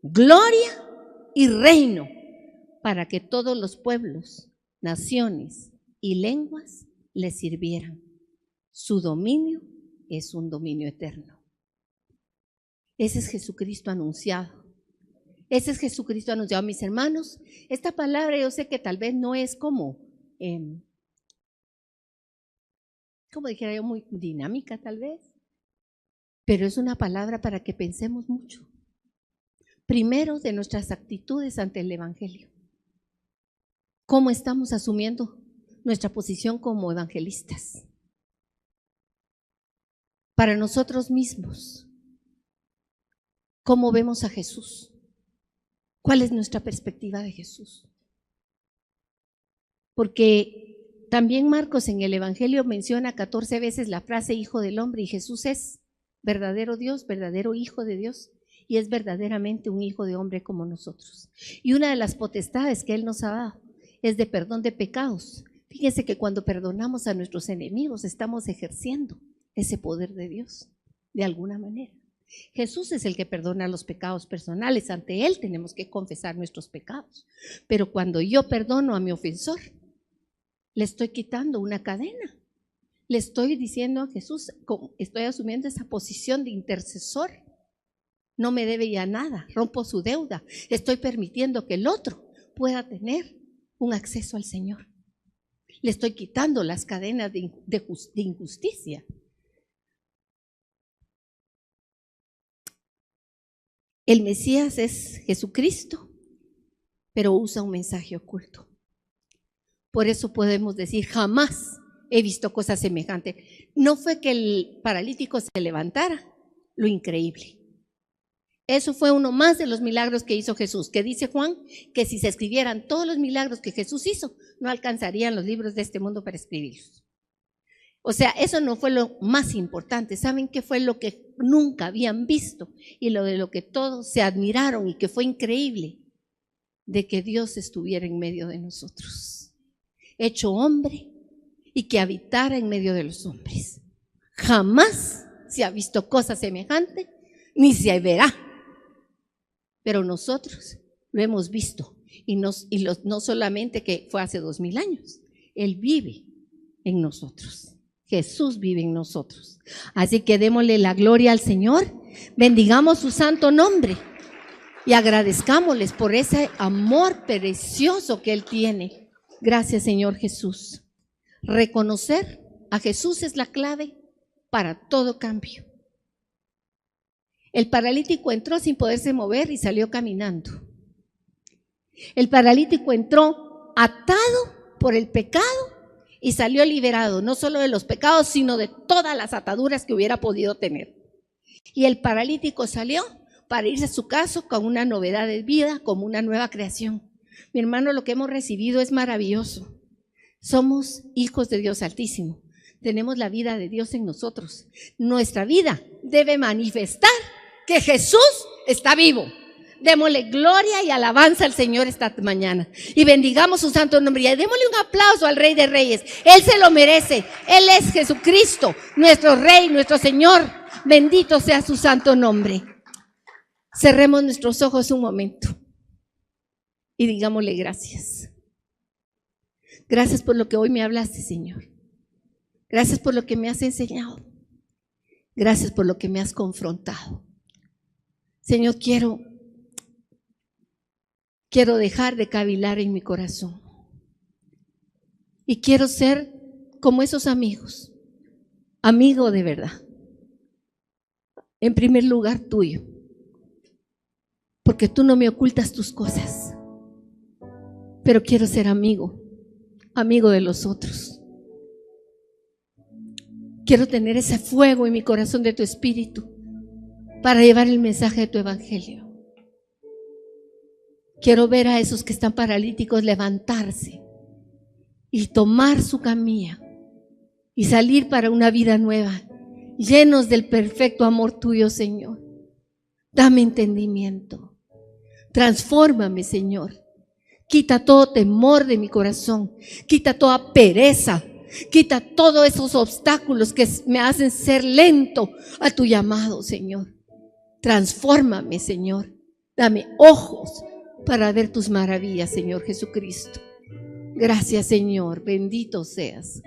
gloria y reino, para que todos los pueblos, naciones y lenguas le sirvieran. Su dominio es un dominio eterno. Ese es Jesucristo anunciado. Ese es Jesucristo anunciado, mis hermanos. Esta palabra yo sé que tal vez no es como dijera yo, muy dinámica tal vez, pero es una palabra para que pensemos mucho. Primero, de nuestras actitudes ante el Evangelio. ¿Cómo estamos asumiendo nuestra posición como evangelistas? Para nosotros mismos, ¿cómo vemos a Jesús? ¿Cuál es nuestra perspectiva de Jesús? Porque también Marcos en el Evangelio menciona 14 veces la frase hijo del hombre, y Jesús es verdadero Dios, verdadero hijo de Dios, y es verdaderamente un hijo de hombre como nosotros. Y una de las potestades que Él nos ha dado es de perdón de pecados. Fíjense que cuando perdonamos a nuestros enemigos estamos ejerciendo ese poder de Dios de alguna manera. Jesús es el que perdona los pecados personales. Ante Él tenemos que confesar nuestros pecados. Pero cuando yo perdono a mi ofensor, le estoy quitando una cadena. Le estoy diciendo a Jesús, estoy asumiendo esa posición de intercesor. No me debe ya nada, rompo su deuda. Estoy permitiendo que el otro pueda tener un acceso al Señor. Le estoy quitando las cadenas de injusticia. El Mesías es Jesucristo, pero usa un mensaje oculto. Por eso podemos decir, jamás he visto cosas semejantes. No fue que el paralítico se levantara, lo increíble. Eso fue uno más de los milagros que hizo Jesús, que dice Juan que si se escribieran todos los milagros que Jesús hizo, no alcanzarían los libros de este mundo para escribirlos. O sea, eso no fue lo más importante. ¿Saben qué fue lo que nunca habían visto? Y lo de lo que todos se admiraron y que fue increíble, de que Dios estuviera en medio de nosotros, hecho hombre y que habitara en medio de los hombres. Jamás se ha visto cosa semejante, ni se verá. Pero nosotros lo hemos visto y no solamente que fue hace 2000 años, Él vive en nosotros. Jesús vive en nosotros. Así que démosle la gloria al Señor, bendigamos su santo nombre y agradezcámosles por ese amor precioso que Él tiene. Gracias, Señor Jesús. Reconocer a Jesús es la clave para todo cambio. El paralítico entró sin poderse mover y salió caminando. El paralítico entró atado por el pecado y salió liberado, no solo de los pecados, sino de todas las ataduras que hubiera podido tener. Y el paralítico salió para irse a su casa con una novedad de vida, como una nueva creación. Mi hermano, lo que hemos recibido es maravilloso. Somos hijos de Dios Altísimo. Tenemos la vida de Dios en nosotros. Nuestra vida debe manifestar que Jesús está vivo. Démosle gloria y alabanza al Señor esta mañana y bendigamos su santo nombre. Y démosle un aplauso al Rey de Reyes. Él se lo merece. Él es Jesucristo, nuestro Rey, nuestro Señor. Bendito sea su santo nombre. Cerremos nuestros ojos un momento y digámosle gracias. Gracias por lo que hoy me hablaste, Señor. Gracias por lo que me has enseñado. Gracias por lo que me has confrontado. Señor, quiero dejar de cavilar en mi corazón. Y quiero ser como esos amigos, amigo de verdad. En primer lugar tuyo, porque tú no me ocultas tus cosas, pero quiero ser amigo de los otros. Quiero tener ese fuego en mi corazón de tu espíritu para llevar el mensaje de tu evangelio. Quiero ver a esos que están paralíticos levantarse y tomar su camilla y salir para una vida nueva, llenos del perfecto amor tuyo, Señor. Dame entendimiento. Transfórmame, Señor. Quita todo temor de mi corazón. Quita toda pereza. Quita todos esos obstáculos que me hacen ser lento a tu llamado, Señor. Transfórmame, Señor. Dame ojos para ver tus maravillas, Señor Jesucristo. Gracias, Señor. Bendito seas.